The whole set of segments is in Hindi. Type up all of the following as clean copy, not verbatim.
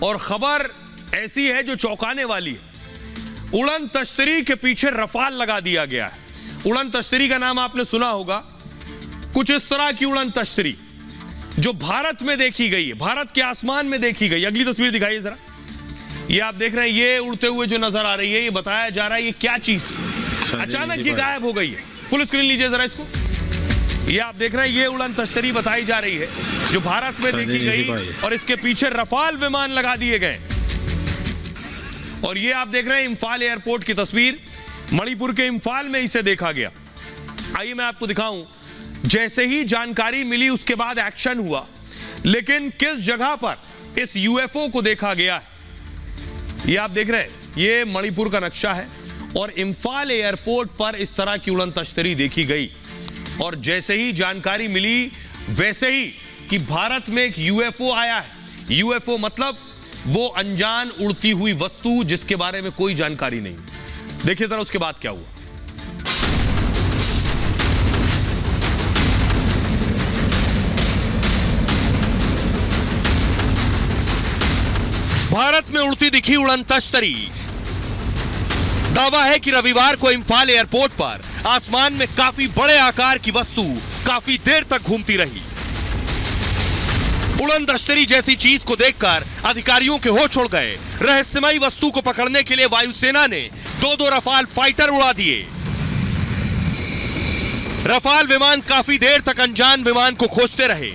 और खबर ऐसी है जो चौंकाने वाली है। उड़न तश्तरी के पीछे रफाल लगा दिया गया है। उड़न तश्तरी का नाम आपने सुना होगा। कुछ इस तरह की उड़न तश्तरी जो भारत में देखी गई है, भारत के आसमान में देखी गई। अगली तस्वीर दिखाइए जरा। ये आप देख रहे हैं, ये उड़ते हुए जो नजर आ रही है, ये बताया जा रहा है ये क्या चीज अचानक ये गायब हो गई है। फुल स्क्रीन लीजिए जरा इसको। ये आप देख रहे हैं, ये उड़न तश्तरी बताई जा रही है जो भारत में देखी गई और इसके पीछे रफाल विमान लगा दिए गए। और ये आप देख रहे हैं इंफाल एयरपोर्ट की तस्वीर, मणिपुर के इंफाल में इसे देखा गया। आइए मैं आपको दिखाऊं। जैसे ही जानकारी मिली उसके बाद एक्शन हुआ, लेकिन किस जगह पर इस यूएफओ को देखा गया है ये आप देख रहे हैं। ये मणिपुर का नक्शा है और इंफाल एयरपोर्ट पर इस तरह की उड़न तश्तरी देखी गई। और जैसे ही जानकारी मिली वैसे ही कि भारत में एक यूएफओ आया है। यूएफओ मतलब वो अनजान उड़ती हुई वस्तु जिसके बारे में कोई जानकारी नहीं। देखिए जरा उसके बाद क्या हुआ। भारत में उड़ती दिखी उड़न तश्तरी। दावा है कि रविवार को इंफाल एयरपोर्ट पर आसमान में काफी बड़े आकार की वस्तु काफी देर तक घूमती रही। उड़न तश्तरी जैसी चीज को देखकर अधिकारियों के होश उड़ गए। रहस्यमयी वस्तु को पकड़ने के लिए वायुसेना ने दो रफाल फाइटर उड़ा दिए। रफाल विमान काफी देर तक अनजान विमान को खोजते रहे,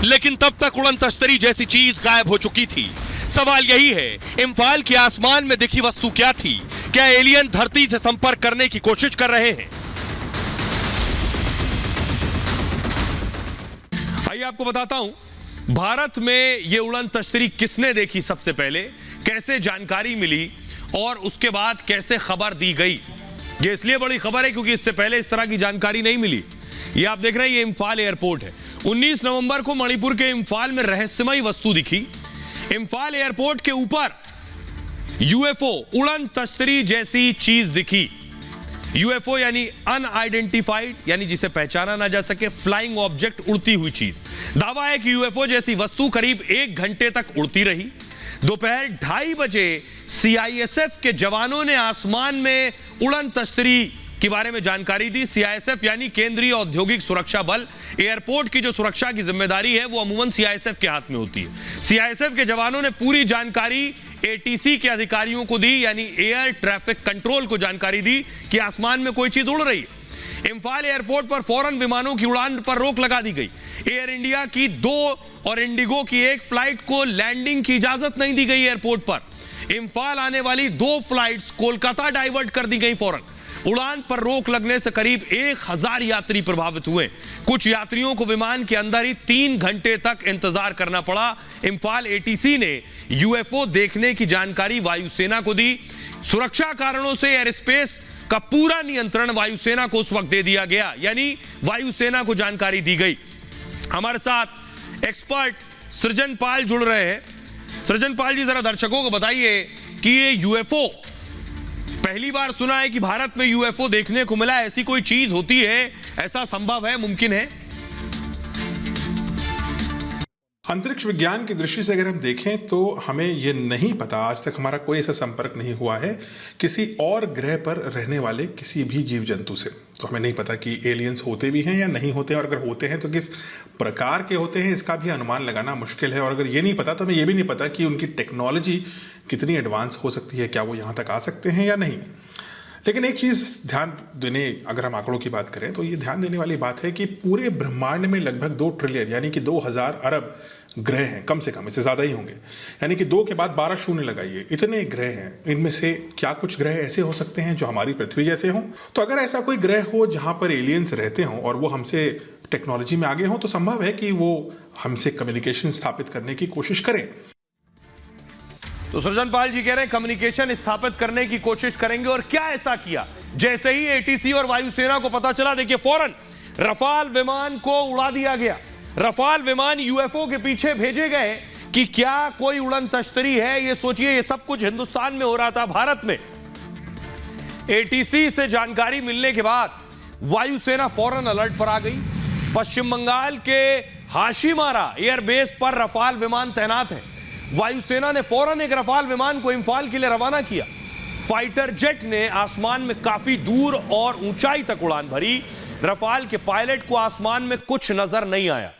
लेकिन तब तक उड़न तश्तरी जैसी चीज गायब हो चुकी थी। सवाल यही है, इंफाल के आसमान में दिखी वस्तु क्या थी? क्या एलियन धरती से संपर्क करने की कोशिश कर रहे हैं? आइए आपको बताता हूं भारत में यह उड़न तश्तरी किसने देखी, सबसे पहले कैसे जानकारी मिली और उसके बाद कैसे खबर दी गई। यह इसलिए बड़ी खबर है क्योंकि इससे पहले इस तरह की जानकारी नहीं मिली। ये आप देख रहे हैं, ये इंफाल एयरपोर्ट है। 19 नवंबर को मणिपुर के इंफाल में रहस्यमयी वस्तु दिखी। इंफाल एयरपोर्ट के ऊपर यूएफओ उड़न तश्तरी जैसी चीज दिखी। यूएफओ यानी अनआइडेंटिफाइड, यानी जिसे पहचाना ना जा सके, फ्लाइंग ऑब्जेक्ट, उड़ती हुई चीज। दावा है कि यूएफओ जैसी वस्तु करीब 1 घंटे तक उड़ती रही। दोपहर 2:30 बजे सीआईएसएफ के जवानों ने आसमान में उड़न तश्तरी के बारे में जानकारी दी। सीआईएसएफ यानी केंद्रीय औद्योगिक सुरक्षा बल। एयरपोर्ट की जो सुरक्षा की जिम्मेदारी है वो अमूमन सीआईएसएफ के हाथ में होती है। सीआईएसएफ के जवानों ने पूरी जानकारी एटीसी के अधिकारियों को दी, यानी एयर ट्रैफिक कंट्रोल को जानकारी दी कि आसमान में कोई चीज उड़ रही है। इंफाल एयरपोर्ट पर फौरन विमानों की उड़ान पर रोक लगा दी गई। एयर इंडिया की 2 और इंडिगो की 1 फ्लाइट को लैंडिंग की इजाजत नहीं दी गई एयरपोर्ट पर। इंफाल आने वाली 2 फ्लाइट्स कोलकाता डाइवर्ट कर दी गई फौरन। उड़ान पर रोक लगने से करीब 1000 यात्री प्रभावित हुए। कुछ यात्रियों को विमान के अंदर ही 3 घंटे तक इंतजार करना पड़ा। इंफाल एटीसी ने यूएफओ देखने की जानकारी वायुसेना को दी। सुरक्षा कारणों से एयर स्पेस का पूरा नियंत्रण वायुसेना को उस वक्त दे दिया गया, यानी वायुसेना को जानकारी दी गई। हमारे साथ एक्सपर्ट सृजन पाल जुड़ रहे हैं। सृजन पाल जी, जरा दर्शकों को बताइए कि ये यूएफओ, पहली बार सुना है कि भारत में यूएफओ देखने को मिला। ऐसी कोई चीज होती है, ऐसा संभव है, मुमकिन है? अंतरिक्ष विज्ञान की दृष्टि से अगर हम देखें तो हमें यह नहीं पता, आज तक हमारा कोई ऐसा संपर्क नहीं हुआ है किसी और ग्रह पर रहने वाले किसी भी जीव जंतु से। तो हमें नहीं पता कि एलियंस होते भी हैं या नहीं होते हैं, और अगर होते हैं तो किस प्रकार के होते हैं, इसका भी अनुमान लगाना मुश्किल है। और अगर ये नहीं पता तो हमें ये भी नहीं पता कि उनकी टेक्नोलॉजी कितनी एडवांस हो सकती है, क्या वो यहाँ तक आ सकते हैं या नहीं। लेकिन एक चीज़ ध्यान देने, अगर हम आंकड़ों की बात करें तो ये ध्यान देने वाली बात है कि पूरे ब्रह्मांड में लगभग 2 ट्रिलियन यानी कि 2000 अरब ग्रह हैं, कम से कम, इससे ज़्यादा ही होंगे। यानी कि 2 के बाद 12 शून्य लगाइए, इतने ग्रह हैं। इनमें से क्या कुछ ग्रह ऐसे हो सकते हैं जो हमारी पृथ्वी जैसे हों? तो अगर ऐसा कोई ग्रह हो जहाँ पर एलियंस रहते हों और वो हमसे टेक्नोलॉजी में आगे हों, तो संभव है कि वो हमसे कम्युनिकेशन स्थापित करने की कोशिश करें। तो सृजन पाल जी कह रहे हैं कम्युनिकेशन स्थापित करने की कोशिश करेंगे। और क्या ऐसा किया? जैसे ही एटीसी और वायुसेना को पता चला, देखिए फौरन रफाल विमान को उड़ा दिया गया। रफाल विमान यूएफओ के पीछे भेजे गए कि क्या कोई उड़न तश्तरी है। ये सोचिए, ये सब कुछ हिंदुस्तान में हो रहा था, भारत में। एटीसी से जानकारी मिलने के बाद वायुसेना फौरन अलर्ट पर आ गई। पश्चिम बंगाल के हाशिमारा एयरबेस पर रफाल विमान तैनात है। वायुसेना ने फौरन एक रफाल विमान को इंफाल के लिए रवाना किया। फाइटर जेट ने आसमान में काफी दूर और ऊंचाई तक उड़ान भरी। रफाल के पायलट को आसमान में कुछ नजर नहीं आया।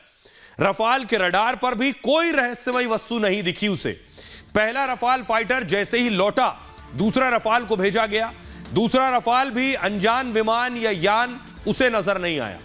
रफाल के रडार पर भी कोई रहस्यमयी वस्तु नहीं दिखी उसे। पहला रफाल फाइटर जैसे ही लौटा, दूसरा रफाल को भेजा गया। दूसरा रफाल भी अनजान विमान या यान उसे नजर नहीं आया।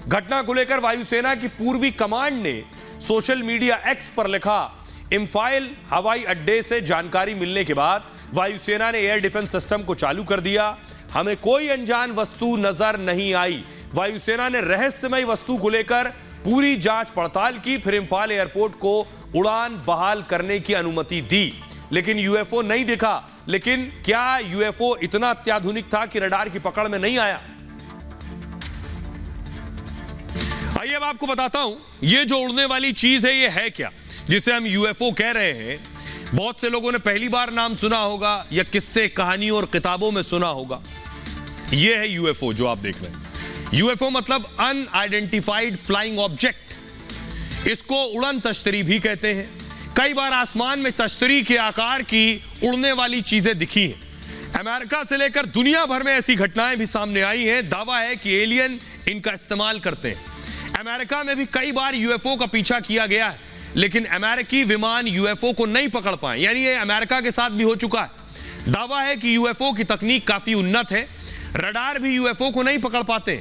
घटना को लेकर वायुसेना की पूर्वी कमांड ने सोशल मीडिया एक्स पर लिखा, इंफाल हवाई अड्डे से जानकारी मिलने के बाद वायुसेना ने एयर डिफेंस सिस्टम को चालू कर दिया। हमें कोई अनजान वस्तु नजर नहीं आई। वायुसेना ने रहस्यमयी वस्तु को लेकर पूरी जांच पड़ताल की, फिर इंफाल एयरपोर्ट को उड़ान बहाल करने की अनुमति दी, लेकिन यूएफओ नहीं दिखा। लेकिन क्या यूएफओ इतना अत्याधुनिक था कि रडार की पकड़ में नहीं आया? आइए अब आपको बताता हूं, ये जो उड़ने वाली चीज है, ये है क्या जिसे हम यूएफओ कह रहे हैं। बहुत से लोगों ने पहली बार नाम सुना होगा या किस्से, कहानियों और किताबों में सुना होगा। यह है यूएफओ जो आप देख रहे हैं। यूएफओ मतलब अनआइडेंटिफाइड फ्लाइंग ऑब्जेक्ट। इसको उड़न तश्तरी भी कहते हैं। कई बार आसमान में तश्तरी के आकार की उड़ने वाली चीजें दिखी हैं। अमेरिका से लेकर दुनिया भर में ऐसी घटनाएं भी सामने आई हैं। दावा है कि एलियन इनका इस्तेमाल करते हैं। अमेरिका में भी कई बार यूएफओ का पीछा किया गया है, लेकिन अमेरिकी विमान यूएफओ को नहीं पकड़ पाए। यानी ये अमेरिका के साथ भी हो चुका है। दावा है कि यूएफओ की तकनीक काफी उन्नत है। रडार भी यूएफओ को नहीं पकड़ पाते।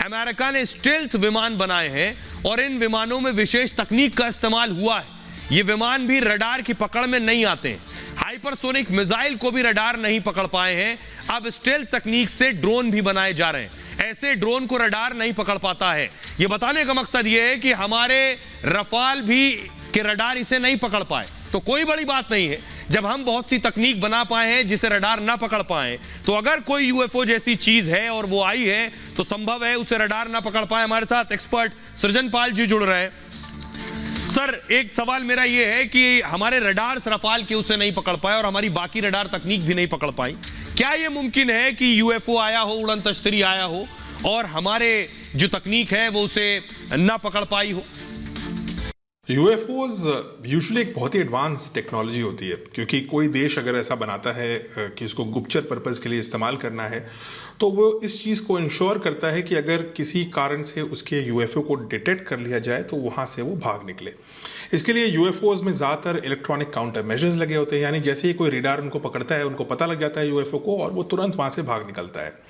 अमेरिका ने स्टेल्थ विमान बनाए हैं और इन विमानों में विशेष तकनीक का इस्तेमाल हुआ है। ये विमान भी रडार की पकड़ में नहीं आते हैं। हाइपरसोनिक मिसाइल को भी रडार नहीं पकड़ पाए हैं। अब स्टेल्थ तकनीक से ड्रोन भी बनाए जा रहे हैं। ऐसे ड्रोन को रडार नहीं पकड़ पाता है। ये बताने का मकसद ये है कि हमारे रफाल भी के रडार इसे नहीं पकड़ पाए, तो कोई बड़ी बात नहीं है। जब हम बहुत सी तकनीक बना पाए हैं जिसे रडार ना पकड़ पाए, तो अगर कोई यूएफओ जैसी चीज है और वो आई है तो संभव है उसे रडार ना पकड़ पाए। हमारे साथ एक्सपर्ट सृजन पाल जी जुड़ रहे हैं। सर, एक सवाल मेरा ये है कि हमारे रडार रफाल के उसे नहीं पकड़ पाए और हमारी बाकी रडार तकनीक भी नहीं पकड़ पाई। क्या यह मुमकिन है कि यूएफओ आया हो, उड़न तश्तरी आया हो और हमारे जो तकनीक है वो उसे ना पकड़ पाई हो? यूएफओज यूजुअली एक बहुत ही एडवांस टेक्नोलॉजी होती है, क्योंकि कोई देश अगर ऐसा बनाता है कि उसको गुप्तचर पर्पस के लिए इस्तेमाल करना है, तो वो इस चीज़ को इंश्योर करता है कि अगर किसी कारण से उसके यूएफओ को डिटेक्ट कर लिया जाए तो वहाँ से वो भाग निकले। इसके लिए यूएफओज में ज़्यादातर इलेक्ट्रॉनिक काउंटर मेजर्स लगे होते हैं, यानी जैसे ही कोई रेडार उनको पकड़ता है, उनको पता लग जाता है यूएफओ को और वो तुरंत वहाँ से भाग निकलता है।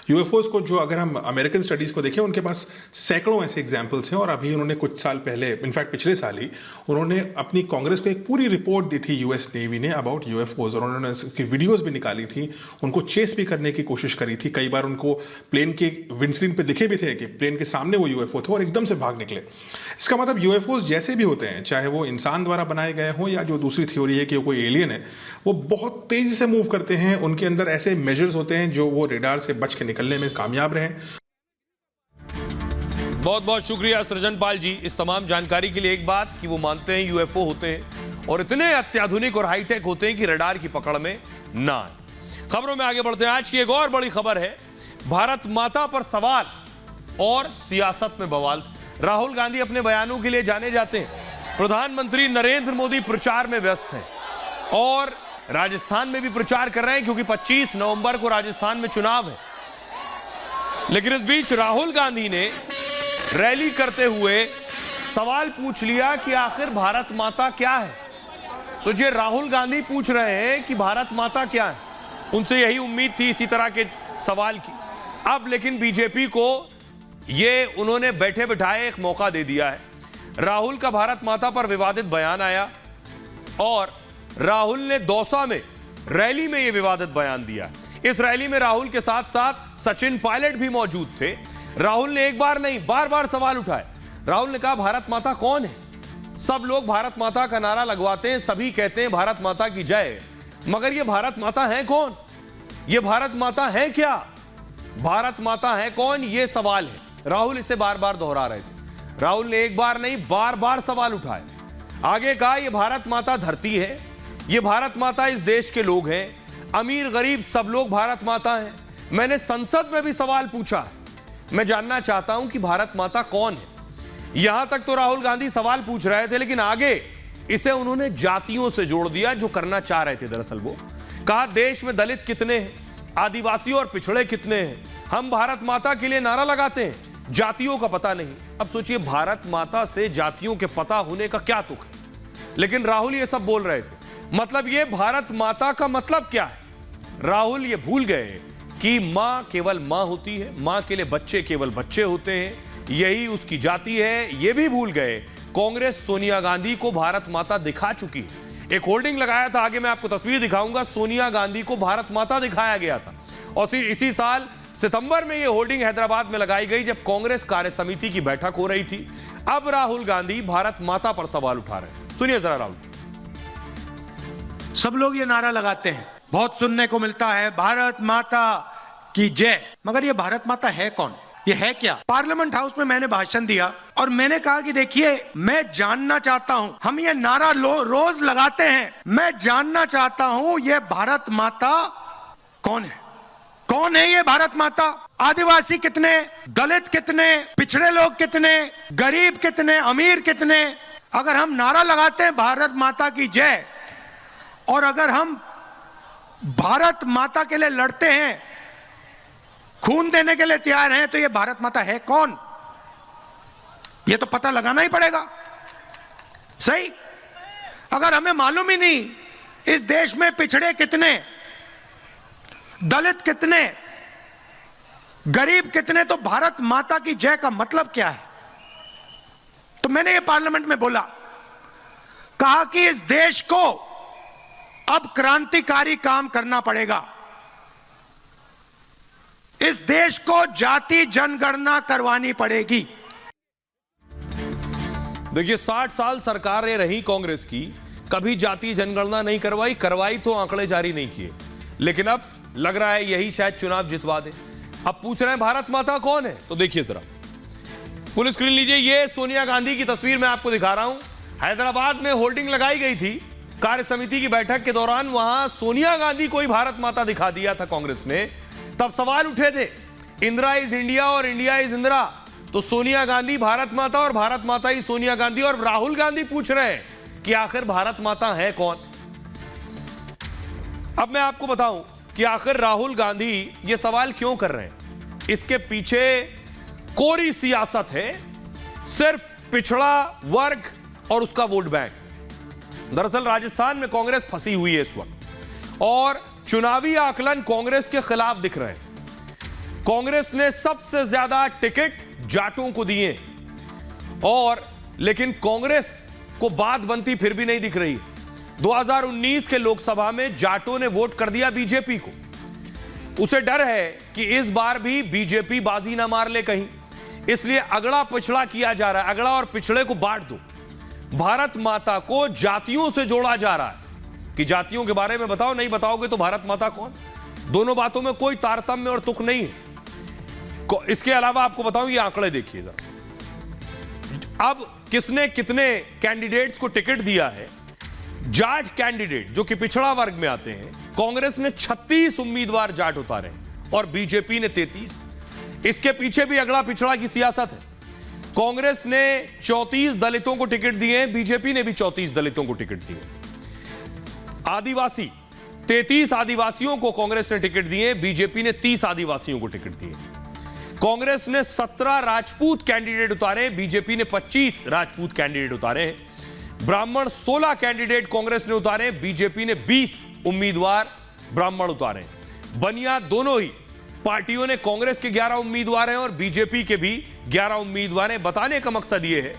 यूएफओज को जो अगर हम अमेरिकन स्टडीज़ को देखें, उनके पास सैकड़ों ऐसे एग्जाम्पल्स हैं और अभी उन्होंने कुछ साल पहले, इनफैक्ट पिछले साल ही, उन्होंने अपनी कांग्रेस को एक पूरी रिपोर्ट दी थी यूएस नेवी ने अबाउट यूएफओज, और उन्होंने उसकी वीडियोज़ भी निकाली थी। उनको चेस भी करने की कोशिश करी थी। कई बार उनको प्लेन के विंडस्क्रीन पे दिखे भी थे कि प्लेन के सामने वो यूएफओ थे और एकदम से भाग निकले। इसका मतलब यूएफओज जैसे भी होते हैं, चाहे वो इंसान द्वारा बनाए गए हों या जो दूसरी थ्योरी है कि वो कोई एलियन है, वो बहुत तेजी से मूव करते हैं। उनके अंदर ऐसे मेजर्स होते हैं जो वो रेडार से बच के निकलने में कामयाब रहे। बहुत बहुत शुक्रिया सृजन पाल जी इस तमाम जानकारी के लिए। एक बात कि वो मानते हैं यूएफओ होते हैं और इतने अत्याधुनिक और हाईटेक होते हैं कि रडार की पकड़ में ना आए। खबरों में आगे बढ़ते हैं। आज की एक और बड़ी खबर है, भारत माता पर सवाल और सियासत में बवाल। राहुल गांधी अपने बयानों के लिए जाने जाते हैं। प्रधानमंत्री नरेंद्र मोदी प्रचार में व्यस्त हैं और राजस्थान में भी प्रचार कर रहे हैं, क्योंकि 25 नवंबर को राजस्थान में चुनाव है। लेकिन इस बीच राहुल गांधी ने रैली करते हुए सवाल पूछ लिया कि आखिर भारत माता क्या है। सोचिए, राहुल गांधी पूछ रहे हैं कि भारत माता क्या है। उनसे यही उम्मीद थी इसी तरह के सवाल की। अब लेकिन बीजेपी को ये उन्होंने बैठे बिठाए एक मौका दे दिया है। राहुल का भारत माता पर विवादित बयान आया और राहुल ने दौसा में रैली में यह विवादित बयान दिया। इस रैली में राहुल के साथ साथ सचिन पायलट भी मौजूद थे। राहुल ने एक बार नहीं, बार बार सवाल उठाए। राहुल ने कहा, भारत माता कौन है? सब लोग भारत माता का नारा लगवाते हैं, सभी कहते हैं भारत माता की जय, मगर ये भारत माता है कौन? ये भारत माता है क्या? भारत माता है कौन, ये सवाल है। राहुल इसे बार बार दोहरा रहे थे। राहुल ने एक बार नहीं, बार बार सवाल उठाए। आगे कहा, यह भारत माता धरती है, ये भारत माता इस देश के लोग हैं, अमीर गरीब सब लोग भारत माता हैं। मैंने संसद में भी सवाल पूछा है, मैं जानना चाहता हूं कि भारत माता कौन है। यहां तक तो राहुल गांधी सवाल पूछ रहे थे, लेकिन आगे इसे उन्होंने जातियों से जोड़ दिया, जो करना चाह रहे थे दरअसल वो। कहा देश में दलित कितने हैं, आदिवासी और पिछड़े कितने हैं, हम भारत माता के लिए नारा लगाते हैं, जातियों का पता नहीं। अब सोचिए, भारत माता से जातियों के पता होने का क्या तुक है? लेकिन राहुल ये सब बोल रहे थे। मतलब ये भारत माता का मतलब क्या है? राहुल ये भूल गए कि मां केवल मां होती है, मां के लिए बच्चे केवल बच्चे होते हैं, यही उसकी जाति है। ये भी भूल गए कांग्रेस सोनिया गांधी को भारत माता दिखा चुकी है। एक होर्डिंग लगाया था, आगे मैं आपको तस्वीर दिखाऊंगा, सोनिया गांधी को भारत माता दिखाया गया था। और फिर इसी साल सितंबर में यह होर्डिंग हैदराबाद में लगाई गई, जब कांग्रेस कार्य समिति की बैठक हो रही थी। अब राहुल गांधी भारत माता पर सवाल उठा रहे हैं। सुनिए जरा राहुल। सब लोग ये नारा लगाते हैं, बहुत सुनने को मिलता है, भारत माता की जय। मगर ये भारत माता है कौन? ये है क्या? पार्लियामेंट हाउस में मैंने भाषण दिया और मैंने कहा कि देखिए, मैं जानना चाहता हूं, हम ये नारा रोज लगाते हैं, मैं जानना चाहता हूं ये भारत माता कौन है? कौन है ये भारत माता? आदिवासी कितने, दलित कितने, पिछड़े लोग कितने, गरीब कितने, अमीर कितने? अगर हम नारा लगाते हैं भारत माता की जय, और अगर हम भारत माता के लिए लड़ते हैं, खून देने के लिए तैयार हैं, तो ये भारत माता है कौन? ये तो पता लगाना ही पड़ेगा। सही, अगर हमें मालूम ही नहीं इस देश में पिछड़े कितने, दलित कितने, गरीब कितने, तो भारत माता की जय का मतलब क्या है? तो मैंने ये पार्लियामेंट में बोला, कहा कि इस देश को अब क्रांतिकारी काम करना पड़ेगा। इस देश को जाति जनगणना करवानी पड़ेगी। देखिए, 60 साल सरकारें रही कांग्रेस की, कभी जाति जनगणना नहीं करवाई तो आंकड़े जारी नहीं किए। लेकिन अब लग रहा है यही शायद चुनाव जितवा दे। अब पूछ रहे हैं भारत माता कौन है? तो देखिए जरा, फुल स्क्रीन लीजिए। ये सोनिया गांधी की तस्वीर मैं आपको दिखा रहा हूं। हैदराबाद में होर्डिंग लगाई गई थी कार्य समिति की बैठक के दौरान, वहां सोनिया गांधी को ही भारत माता दिखा दिया था कांग्रेस ने। तब सवाल उठे थे, इंदिरा इज इंडिया और इंडिया इज इंदिरा, तो सोनिया गांधी भारत माता और भारत माता ही सोनिया गांधी। और राहुल गांधी पूछ रहे हैं कि आखिर भारत माता है कौन? अब मैं आपको बताऊं कि आखिर राहुल गांधी ये सवाल क्यों कर रहे हैं। इसके पीछे कोरी सियासत है, सिर्फ पिछड़ा वर्ग और उसका वोट बैंक। दरअसल राजस्थान में कांग्रेस फंसी हुई है इस वक्त, और चुनावी आकलन कांग्रेस के खिलाफ दिख रहे हैं। कांग्रेस ने सबसे ज्यादा टिकट जाटों को दिए, और लेकिन कांग्रेस को बात बनती फिर भी नहीं दिख रही। 2019 के लोकसभा में जाटों ने वोट कर दिया बीजेपी को। उसे डर है कि इस बार भी बीजेपी बाजी ना मार ले कहीं, इसलिए अगड़ा पिछड़ा किया जा रहा है। अगड़ा और पिछड़े को बांट दो। भारत माता को जातियों से जोड़ा जा रहा है कि जातियों के बारे में बताओ, नहीं बताओगे तो भारत माता कौन? दोनों बातों में कोई तारतम्य और तुक नहीं है। इसके अलावा आपको बताऊं, ये आंकड़े देखिएगा। अब किसने कितने कैंडिडेट्स को टिकट दिया है। जाट कैंडिडेट जो कि पिछड़ा वर्ग में आते हैं, कांग्रेस ने 36 उम्मीदवार जाट उतारे और बीजेपी ने 33। इसके पीछे भी अगला पिछड़ा की सियासत है। कांग्रेस ने 34 दलितों को टिकट दिए, बीजेपी ने भी 34 दलितों को टिकट दिए। आदिवासी 33 आदिवासियों को कांग्रेस ने टिकट दिए, बीजेपी ने 30 आदिवासियों को टिकट दिए। कांग्रेस ने 17 राजपूत कैंडिडेट उतारे, बीजेपी ने 25 राजपूत कैंडिडेट उतारे हैं। ब्राह्मण 16 कैंडिडेट कांग्रेस ने उतारे, बीजेपी ने 20 उम्मीदवार ब्राह्मण उतारे। बनिया दोनों ही पार्टियों ने, कांग्रेस के 11 उम्मीदवार हैं और बीजेपी के भी 11 उम्मीदवार हैं। बताने का मकसद यह है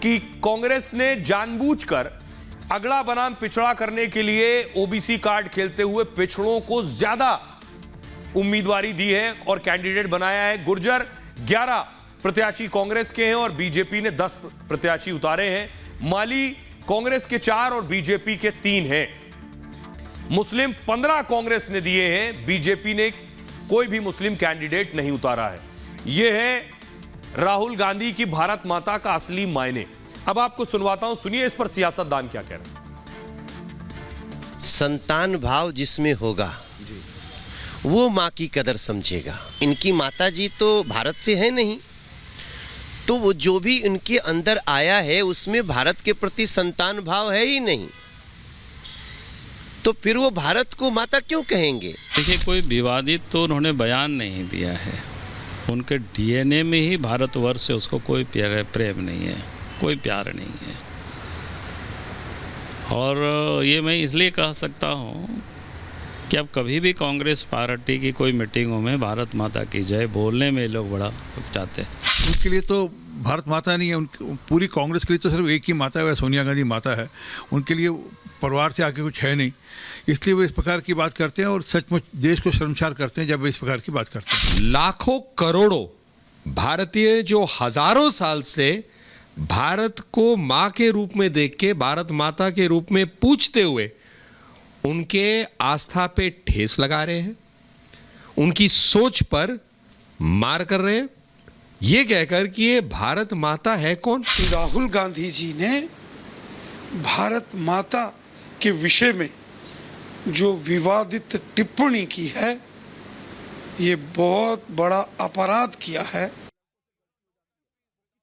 कि कांग्रेस ने जानबूझकर अगड़ा बनाम पिछड़ा करने के लिए ओबीसी कार्ड खेलते हुए पिछड़ों को ज्यादा उम्मीदवारी दी है और कैंडिडेट बनाया है। गुर्जर 11 प्रत्याशी कांग्रेस के हैं और बीजेपी ने 10 प्रत्याशी उतारे हैं। माली कांग्रेस के 4 और बीजेपी के 3 हैं। मुस्लिम 15 कांग्रेस ने दिए हैं, बीजेपी ने कोई भी मुस्लिम कैंडिडेट नहीं उतारा है। यह है राहुल गांधी की भारत माता का असली मायने। अब आपको सुनवाता हूं, सुनिए इस पर सियासतदान क्या कह रहे हैं। संतान भाव जिसमें होगा वो माँ की कदर समझेगा। इनकी माता जी तो भारत से है नहीं, तो वो जो भी उनके अंदर आया है उसमें भारत के प्रति संतान भाव है ही नहीं, तो फिर वो भारत को माता क्यों कहेंगे? देखिए, कोई विवादित तो उन्होंने बयान नहीं दिया है। उनके डीएनए में ही भारतवर्ष से उसको कोई प्रेम नहीं है, कोई प्यार नहीं है। और ये मैं इसलिए कह सकता हूँ कि अब कभी भी कांग्रेस पार्टी की कोई मीटिंगों में भारत माता की जय बोलने में लोग बड़ा चाहते हैं। उनके लिए तो भारत माता नहीं है, उनकी पूरी कांग्रेस के लिए तो सिर्फ एक ही माता है, वह सोनिया गांधी माता है। उनके लिए परिवार से आगे कुछ है नहीं, इसलिए वो इस प्रकार की बात करते हैं और सचमुच देश को शर्मसार करते हैं जब वो इस प्रकार की बात करते हैं। लाखों करोड़ों भारतीय जो हजारों साल से भारत को मां के रूप में देख के भारत माता के रूप में पूजते हुए उनके आस्था पे ठेस लगा रहे हैं, उनकी सोच पर मार कर रहे हैं, ये कहकर कि ये भारत माता है कौन। राहुल गांधी जी ने भारत माता के विषय में जो विवादित टिप्पणी की है, ये बहुत बड़ा अपराध किया है।